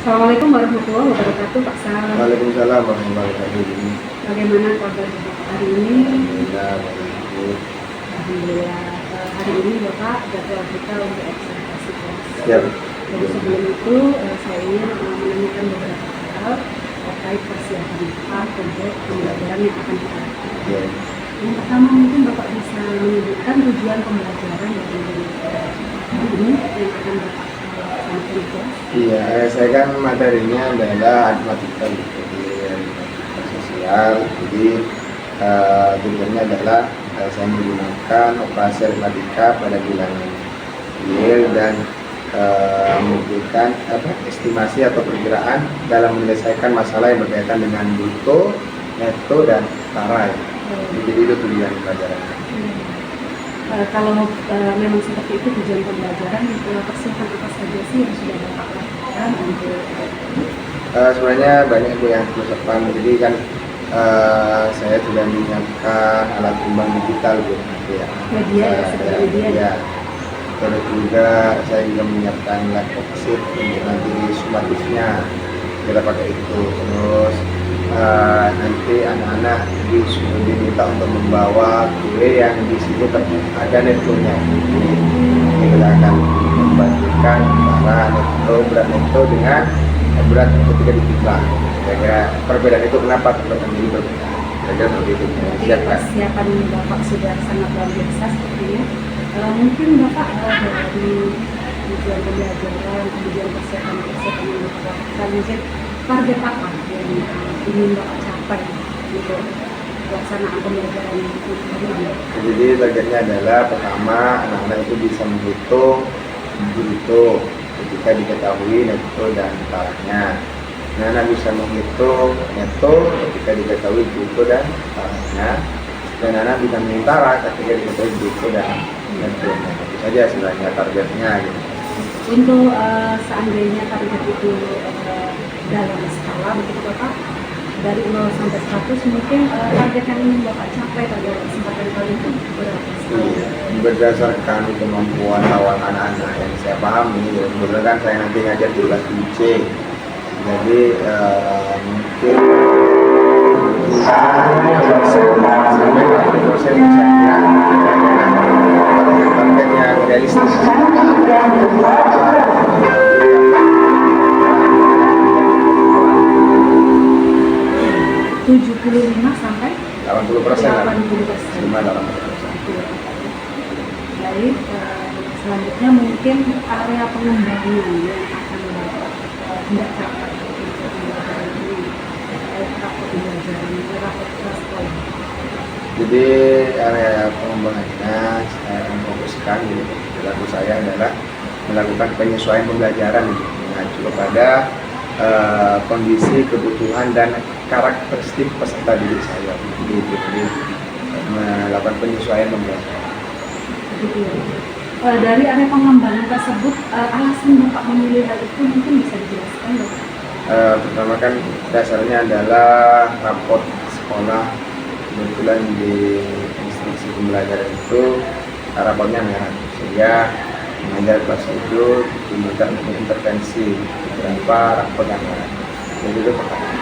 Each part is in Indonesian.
Assalamualaikum warahmatullahi wabarakatuh, Pak Sam. Waalaikumsalam warahmatullahi wabarakatuh. Bagaimana kabar Bapak hari ini? Alhamdulillah, baik. Alhamdulillah. Hari ini Bapak jadwal kita untuk observasi kelas. Siap. Jadi sebelum itu saya ingin menanyakan beberapa hal terkait persiapan Bapak untuk pembelajaran yang akan kita lakukan. Ya. Yang pertama mungkin Bapak bisa menyebutkan tujuan pembelajaran dari hari ini yang akan Bapak lakukan di kelas. Iya, saya kan materinya adalah matematika gitu, jadi sosial. Jadi tujuannya adalah saya menggunakan operasi aritmatika pada bilangan real dan memberikan estimasi atau perkiraan dalam menyelesaikan masalah yang berkaitan dengan bruto, neto, dan setara. Jadi itu tujuan pelajaran. Kalau memang seperti itu tujuan pembelajaran, persiapan apa saja sih yang sudah Bapak lakukan untuk Sebenarnya banyak Bu yang persiapan. Jadi kan saya sudah menyiapkan alat timbang digital Bu. media ya, seperti media. Ya. Terus juga saya juga menyiapkan laptop sheet untuk nanti sumatifnya kita pakai itu. Terus nanti anak-anak diminta untuk membawa kue yang di situ ada netonya. Jadi kita akan membandingkan antara berat neto dengan berat ketika ditimbang. Kira-kira perbedaan itu kenapa perbedaan ini berbeda? Kira-kira seperti itu. Jadi persiapan Bapak sudah sangat luar biasa sepertinya. Mungkin Bapak dari tujuan pembelajaran, kemudian persiapan yang Bapak lakukan, mungkin target apa yang ingin Bapak capai untuk pelaksanaan pembelajaran hari ini? Jadi targetnya adalah pertama anak-anak itu bisa menghitung bruto ketika diketahui neto dan setaranya. Anak-anak bisa menghitung neto ketika diketahui bruto dan setaranya. Dan anak bisa mengintara ketika diketahui bruto dan neto. Itu saja sebenarnya targetnya. Gitu. Untuk seandainya target itu dalam skala begitu Bapak, dari 0 sampai 100 mungkin target yang ingin Bapak capai pada kesempatan kali itu berapa? Berdasarkan kemampuan awal anak-anak yang saya pahami, kebetulan kan saya nanti ngajar di kelas UC, jadi mungkin sampai 80% misalnya target yang realistis. 75 sampai 80%. 80%. Baik, selanjutnya mungkin area pengembangan yang akan Bapak hendak capai untuk pembelajaran ini, rakor pembelajaran, rakor kelas sekolah. Jadi area pengembangannya saya akan fokuskan di perilaku saya adalah melakukan penyesuaian pembelajaran mengacu kepada kondisi, kebutuhan, dan karakteristik peserta didik saya. Jadi melakukan penyesuaian pembelajaran. Begitu ya. Dari area pengembangan tersebut, alasan Bapak memilih hal itu mungkin bisa dijelaskan Bapak? Pertama kan dasarnya adalah raport sekolah. Kebetulan di instruksi pembelajaran itu raportnya merah, sehingga mengajar kelas itu diminta untuk intervensi beberapa rapor yang merah. Jadi itu pertama.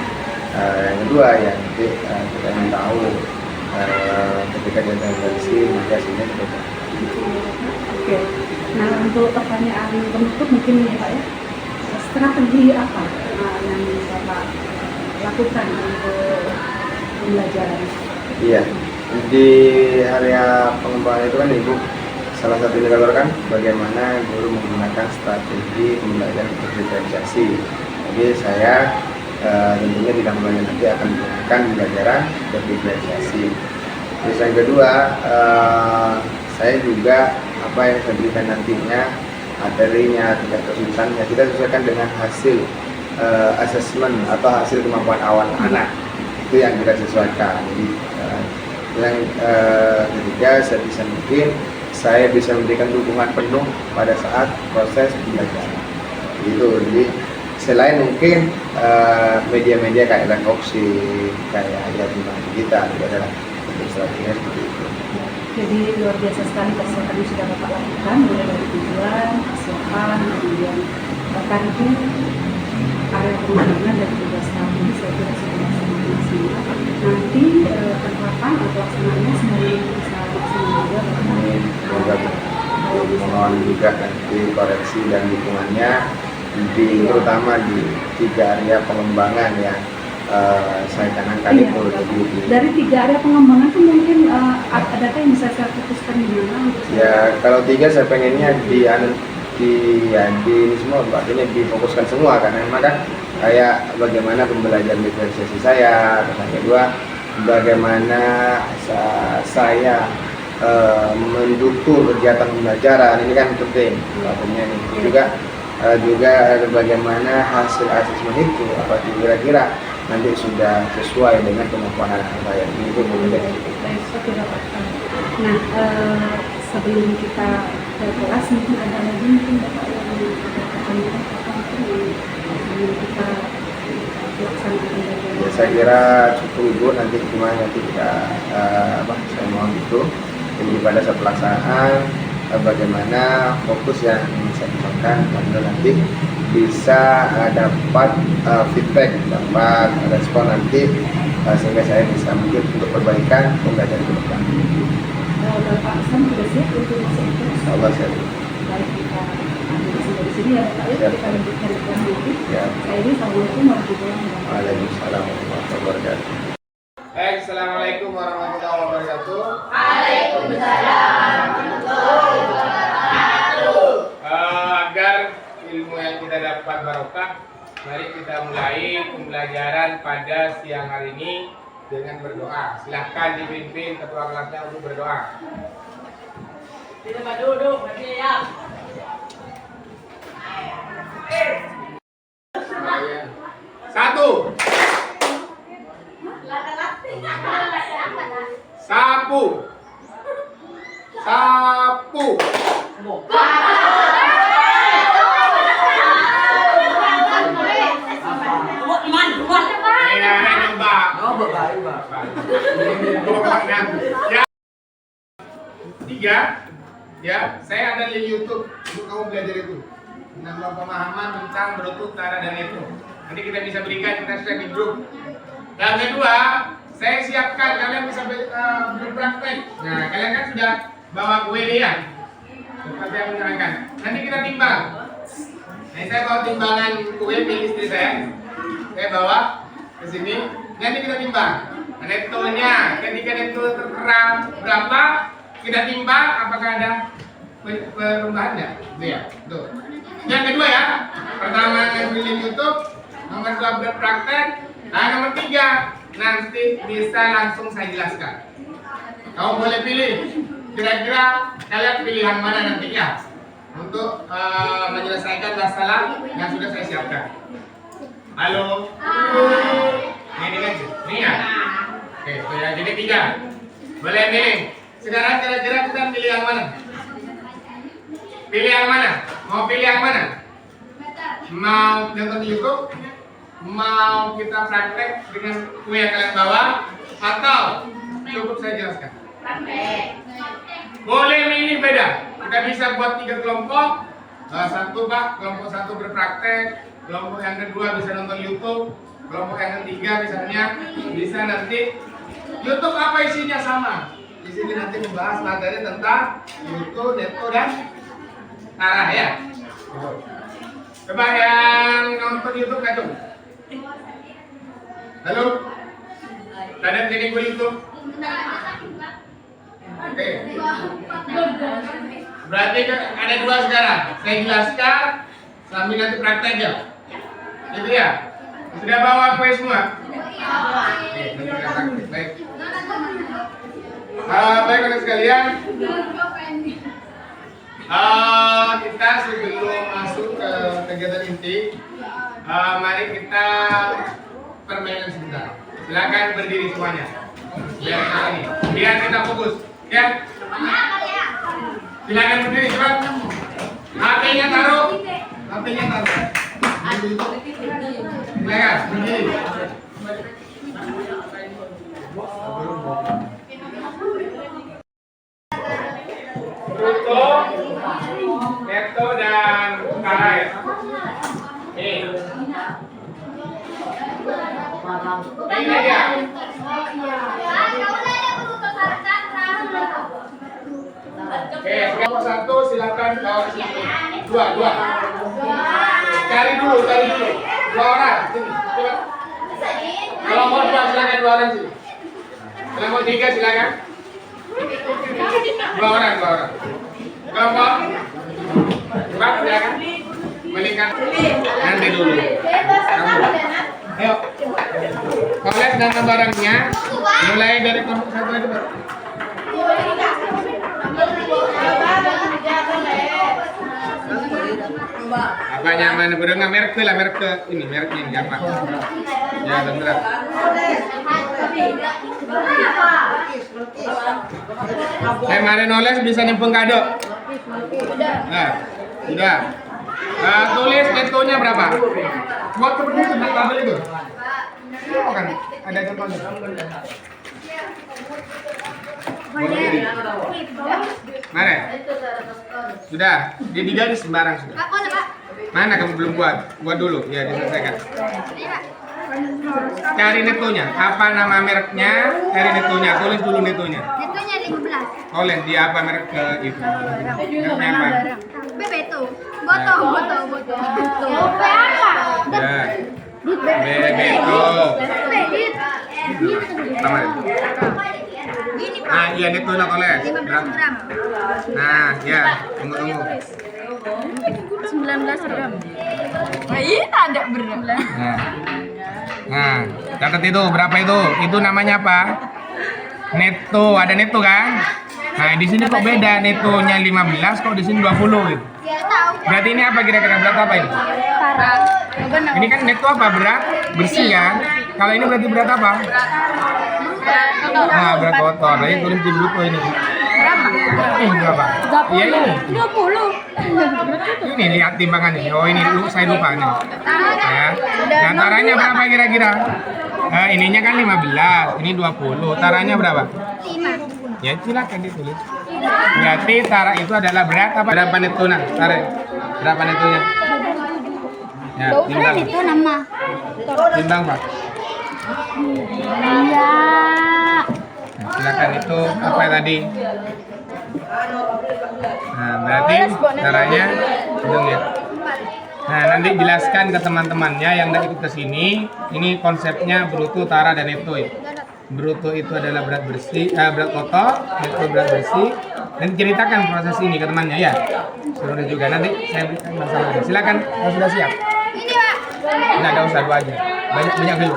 Yang kedua ya nanti kita ingin tahu ketika diintervensi maka hasilnya seperti apa. Oke. Nah untuk pertanyaan penutup mungkin ya Pak ya, strategi apa yang Bapak lakukan untuk pembelajaran? Iya, di area pengembangan itu kan Ibu salah satu indikator kan bagaimana guru menggunakan strategi pembelajaran diferensiasi. Jadi saya tentunya di dalam pembelajaran nanti akan menggunakan pembelajaran diferensiasi. Terus yang kedua, saya juga apa yang saya berikan nantinya materinya, tingkat kesulitannya kita sesuaikan dengan hasil asesmen atau hasil kemampuan awal anak. Itu yang kita sesuaikan. Jadi yang ketiga saya bisa memberikan dukungan penuh pada saat proses pembelajaran. Gitu. Jadi selain mungkin media-media kayak Lekoksi, kayak ajar timbang digital, itu adalah strateginya seperti itu. Jadi luar biasa sekali persiapan yang sudah Bapak lakukan, mulai dari tujuan, persiapan, kemudian bahkan itu area pengembangan dari 13 tahun ini saya kira sudah sangat maksimal. Nanti penerapan atau pelaksanaannya semuanya bisa maksimal juga. Semoga mohon juga nanti koreksi dan dukungannya terutama di 3 area pengembangan yang saya canangkan Iya. itu. Dari 3 area pengembangan itu mungkin ada yang bisa saya fokuskan di mana? Ya kalau 3 saya pengennya di ini semua artinya difokuskan semua, karena memang kan kayak bagaimana pembelajaran diferensiasi saya, terus yang kedua bagaimana saya mendukung kegiatan pembelajaran ini kan penting artinya ini juga bagaimana hasil asesmen itu apa kira-kira nanti sudah sesuai dengan kemampuan anak saya itu Baik, oke Bapak. Nah, sebelum kita ke kelas mungkin ada lagi mungkin Bapak yang ada pertanyaan apa mungkin yang sebelum kita laksanakan ya, saya kira cukup Ibu, nanti gimana nanti kita saya mohon itu jadi pada saat pelaksanaan bagaimana fokus yang saya kembangkan dan nanti bisa dapat feedback, dapat respon nanti sehingga saya bisa mungkin untuk perbaikan pembelajaran ke depan. Bapak Hasan sudah siap untuk masuk ke kelas? Allah saya Baik, kita sampai di sini ya Bapak ya, Siap. kita lanjutkan di kelas nanti. ya. Saya ini Assalamualaikum warahmatullahi wabarakatuh. Waalaikumsalam warahmatullahi wabarakatuh. Baik, assalamualaikum warahmatullahi wabarakatuh. Agar ilmu yang kita dapat barokah, mari kita mulai pembelajaran pada siang hari ini dengan berdoa. Silahkan dipimpin ketua kelasnya untuk berdoa. Kita duduk, ya. Satu. Sapu. Sapu. Tiga, ya, saya ada di YouTube untuk kamu belajar itu, menambah pemahaman tentang berutut, tara dan netro. Nanti kita bisa berikan, kita share di grup. Dan kedua, saya siapkan kalian bisa berpraktek. Nah, kalian kan sudah bawa kue ya, seperti yang menerangkan. Nanti kita timbang. Nah, saya bawa timbangan kue milik istri saya. Saya bawa ke sini. Nanti kita timbang. Nah, netonya, ketika neto tertera berapa, kita timbang apakah ada perubahannya. Itu ya. Tuh. Yang kedua ya, pertama ngambilin YouTube, nomor 2 berpraktek. Nah, nomor 3 nanti bisa langsung saya jelaskan. Kamu boleh pilih. Kira-kira kalian pilihan mana nanti ya untuk menyelesaikan masalah yang sudah saya siapkan. Halo. Ini kan? Ini ya. Oke, so ya, jadi 3. Boleh pilih. Sekarang kira-kira kita pilih yang mana? Pilih yang mana? Mau pilih yang mana? Mau nonton YouTube? Mau kita praktek dengan kue yang kalian bawa? Atau cukup saya jelaskan? Boleh milih beda. Kita bisa buat 3 kelompok. Satu Pak, kelompok 1 berpraktek. Kelompok yang kedua bisa nonton YouTube. Kelompok yang ketiga misalnya bisa nanti YouTube apa isinya sama. Di sini nanti membahas materi tentang YouTube, netto dan arah ya. Coba yang nonton YouTube kacau. Halo. Ada training gue YouTube. Oke. Berarti ada 2 sekarang. Saya jelaskan sambil nanti praktek ya. Gitu ya. Sudah bawa kue semua? Oke, nanti kita praktek. Baik. Baik anak sekalian. Kita sebelum masuk ke kegiatan inti, mari kita permainan sebentar. Silakan berdiri semuanya. Biar kita fokus, ya. Silakan berdiri cepat. HP-nya taruh. HP-nya taruh. Silakan berdiri. Bruto, netto dan karet. Nih. Ini dia. Oke, nomor 1 silakan bawa ke sini. Dua. Cari dulu. Dua orang. Sini, coba. Kelompok 2 silakan 2 orang sini. Kelompok 3 silakan. 2 orang. Kelompok 4 silakan. Melingkar. Nanti dulu. Ayo. Koles dan barangnya. Mulai dari kelompok 1 aja, Pak. Apa nyaman berdengar merek ini mereknya ini apa? Ya benar. Mari noles bisa nyimpen kado. Nah, sudah. Tulis netonya berapa? Buat seperti itu tabel itu. Oh kan ada contohnya. Mana? Sudah, dia digaris sembarang sudah. Mana kamu belum buat? Buat dulu, ya diselesaikan. Cari netonya. Apa nama mereknya? Cari netonya. Tulis dulu netonya. Netonya 15. Tulis dia apa merek itu? Mereknya apa? Bebeto. Boto. Apa? Ya. Bebeto. Nama itu. Nah, iya netonya tulis. 15 gram. Nah, ya. Tunggu. 19 gram. Iya, ada berat. Nah, catat itu berapa itu? Itu namanya apa? Neto, ada neto kan? Nah, di sini kok beda netonya 15, kok di sini 20 gitu. Berarti ini apa kira-kira berat apa ini? Parah. Ini kan neto apa? Berat bersih kan? Kalau ini berarti berat apa? Nah, berat kotor. Jadi tulis di bruto ini. Berapa? Iya ini. 20. Ini lihat timbangannya. Oh ini saya lupa nih. Ya. Nah, taranya berapa kira-kira? Ininya kan 15, ini 20. Taranya berapa? 5. Ya silakan ditulis. Berarti tara itu adalah berat apa? Berapa netuna? Tara. Berapa netunya? Ya, timbang. Itu nama. Timbang, Pak. Iya. Nah, silakan itu apa tadi? Nah, berarti caranya hitung ya. Nah, nanti jelaskan ke teman-temannya yang tidak ikut ke sini. Ini konsepnya bruto, tara, dan neto ya. Bruto itu adalah berat bersih, berat kotor, neto berat bersih. Dan ceritakan proses ini ke temannya ya. Suruh juga nanti saya berikan masalahnya. Silakan, kalau sudah siap. Ini, Pak. Nah, ada usah dua aja. Banyak dulu.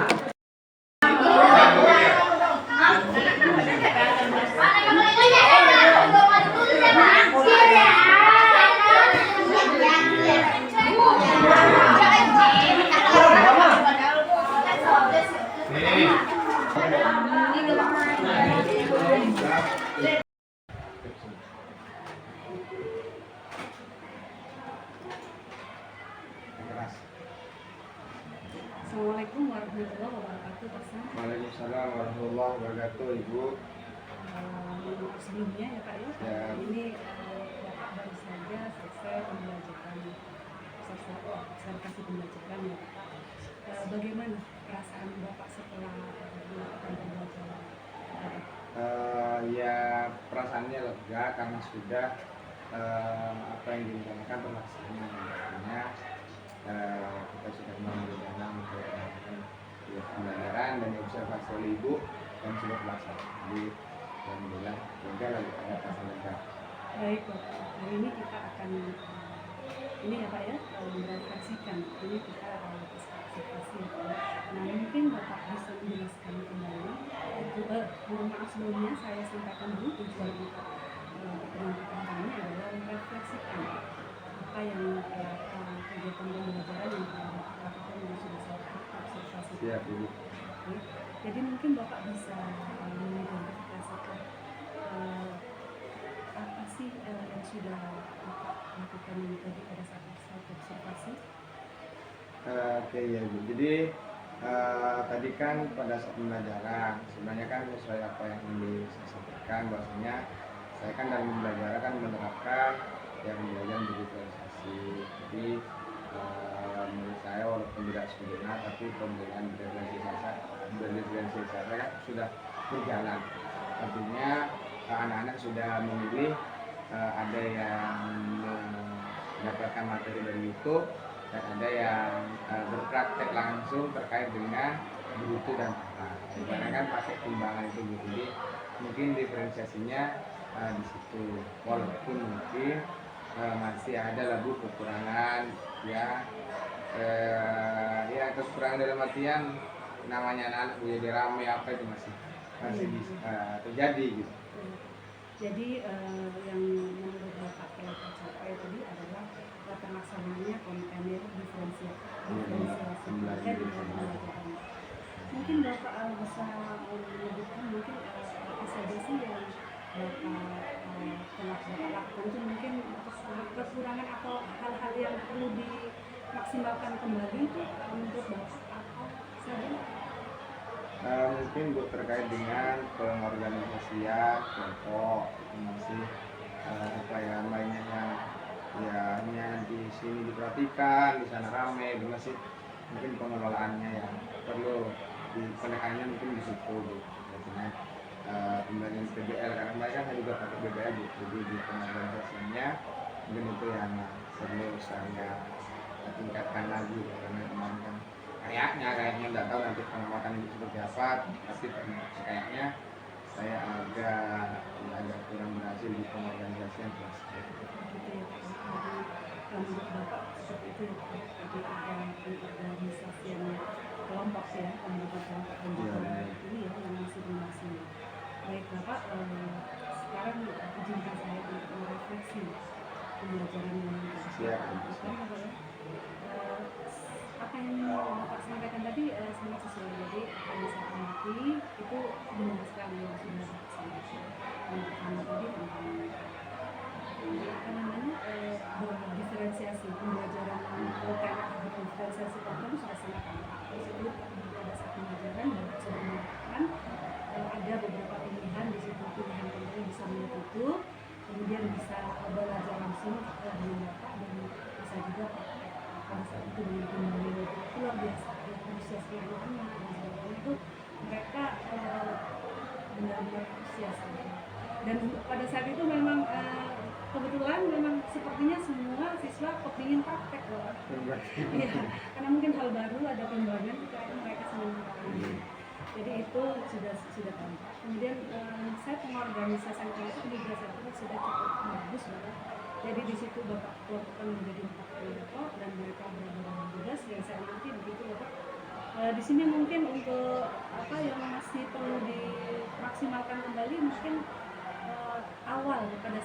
Assalamualaikum warahmatullahi wabarakatuh, Pak Sam. Waalaikumsalam warahmatullahi wabarakatuh, Ibu. Sebelumnya ya Pak ya, Ya. ini Bapak baru saja selesai pembelajaran observasi pembelajaran ya Pak. Bagaimana perasaan Bapak setelah melakukan pembelajaran? Ya perasaannya lega karena sudah apa yang direncanakan terlaksana. Artinya kita sudah mengerjakan pembelajaran dan observasi oleh Ibu dan sudah terlaksana. Jadi alhamdulillah lega, lalu ada perasaan lega. Baik Bapak, hari ini kita akan ini ya Pak ya, merefleksikan. Ini kita observasi ya Pak. Nah mungkin Bapak bisa menjelaskan kembali. Mohon maaf sebelumnya saya sampaikan dulu tujuan kita pertemuan kita hari ini adalah merefleksikan apa yang kegiatan pembelajaran yang Bapak lakukan yang sudah saya observasi. Siap, Ibu. Jadi mungkin Bapak bisa mengidentifikasikan apa sih yang sudah Bapak lakukan tadi pada saat observasi. Oke ya Bu. Jadi tadi kan pada saat pembelajaran sebenarnya kan sesuai apa yang ingin saya sampaikan, bahwasanya saya kan dalam pembelajaran kan menerapkan yang pembelajaran digitalisasi. Jadi menurut saya walaupun tidak sempurna, tapi pembinaan berdiferensiasi kan sudah berjalan. Artinya anak-anak sudah memilih, ada yang mendapatkan materi dari YouTube dan ada yang berpraktek langsung terkait dengan bruto dan tara. Dimana kan pakai timbangan itu Bu. Jadi mungkin diferensiasinya di situ, walaupun mungkin masih ada lah Bu kekurangan ya, ya kekurangan dalam artian namanya anak-anak jadi rame apa itu masih bisa terjadi gitu. Jadi yang menurut Bapak telah tercapai tadi adalah terlaksananya kontainer diferensiasi konten di pembelajaran. Mungkin Bapak bisa menyebutkan mungkin apa saja sih yang Bapak telah lakukan, itu mungkin kekurangan atau hal-hal yang perlu dimaksimalkan kembali itu menurut Bapak apa saja? Mungkin Bu terkait dengan pengorganisasian kelompok itu masih apa ya mainnya yang ya hanya di sini diperhatikan, di sana rame, itu masih mungkin pengelolaannya yang perlu penekanannya mungkin di situ Bu. Dengan pembagian PBL karena mereka kan juga pakai BBL Bu, jadi di pengorganisasiannya mungkin itu yang perlu saya tingkatkan lagi karena kemarin kan kayaknya nggak tahu nanti pengamatan ini seperti apa, tapi kayaknya saya agak kurang berhasil di pengorganisasian kelas. Menurut Bapak seperti itu ya, jadi ada pengorganisasian kelompok ya, pembentukan kelompok dan juga ini ya yang masih dimaksimal. Baik Bapak, sekarang izinkan saya untuk merefleksi pembelajaran yang Siap. apa yang Bapak sampaikan tadi sangat sesuai. Jadi pada saat nanti itu benar sekali yang sudah disampaikan. Yang pertama tadi tentang apa namanya berdiferensiasi pembelajaran diferensiasi konten itu sudah sangat penting. Tersebut pada saat pembelajaran Bapak sudah mengatakan ada beberapa pilihan di situ, pilihan konten bisa menutup, kemudian bisa belajar langsung dengan Bapak dan bisa juga pada saat itu dengan pembelajaran itu luar biasa, antusias anak-anak dan sebagainya itu mereka benar-benar antusias dan pada saat itu memang kebetulan memang sepertinya semua siswa kepingin praktek loh. Iya, karena mungkin hal baru ada pembagian kayaknya mereka senang sekali. Jadi itu sudah tampak. Kemudian saya pengorganisasian kelompok juga saya kira sudah cukup bagus Bapak. Jadi di situ Bapak kelompokkan menjadi 4 kelompok dan mereka berada tugas yang saya amati begitu Bapak. Di sini mungkin untuk apa yang masih perlu dimaksimalkan kembali mungkin awal pada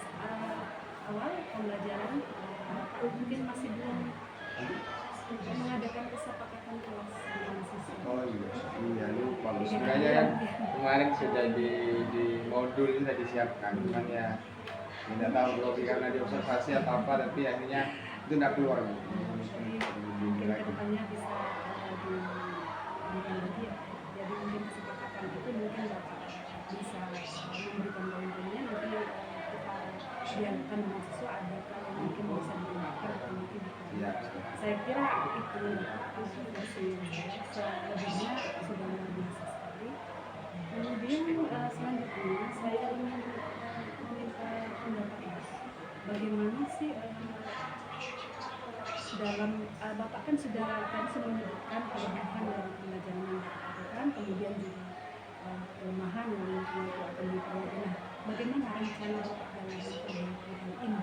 awal pembelajaran mungkin masih belum mengadakan kesepakatan kelas dengan siswa. Oh iya lupa. Sebenarnya kan kemarin sudah di modul ini sudah disiapkan, cuman ya tidak tahu Robi karena diobservasi atau apa, tapi akhirnya itu tidak keluar. Mungkin kedepannya bisa diberikan lagi ya. Jadi mungkin kesepakatan itu mungkin Bapak bisa memberikan poin-poinnya nanti kita dialihkan dengan siswa ada kalau mungkin bisa dilakukan atau mungkin Iya. saya kira itu versi selebihnya sudah luar biasa sekali. Kemudian selanjutnya saya ingin meminta pendapat Mas, bagaimana sih dalam Bapak kan sudah menyebutkan kelebihan dari pembelajaran yang Bapak lakukan, kemudian juga kelemahan yang akan diperlukan. Bagaimana rencana Bapak dalam perbaikan ini?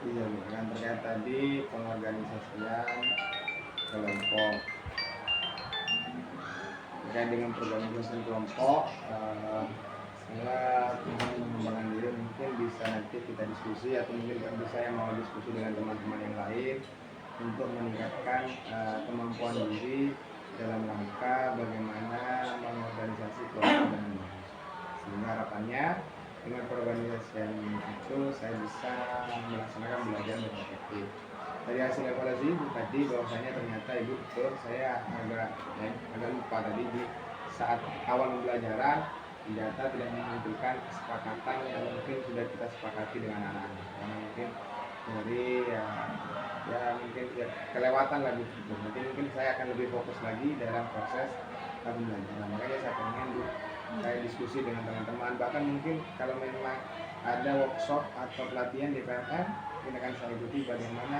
Iya, yang terkait tadi pengorganisasian kelompok. Terkait dengan pengorganisasian kelompok, saya ingin mengembangkan diri, mungkin bisa nanti kita diskusi atau mungkin bisa yang mau diskusi dengan teman-teman yang lain untuk meningkatkan kemampuan diri dalam rangka bagaimana mengorganisasi kelompok dengan bagus. Sehingga harapannya dengan perorganisasian itu saya bisa melaksanakan belajar dengan efektif. Dari hasil evaluasi Ibu tadi bahwasanya ternyata Ibu betul, saya agak lupa tadi di saat awal pembelajaran data tidak menunjukkan kesepakatan yang mungkin sudah kita sepakati dengan anak-anak. Karena mungkin Jadi ya mungkin ya kelewatan lah Bu. Nanti mungkin saya akan lebih fokus lagi dalam proses pembelajaran. Makanya saya pengen Bu, saya diskusi dengan teman-teman, bahkan mungkin kalau memang ada workshop atau pelatihan di PNM, ini akan saya ikuti bagaimana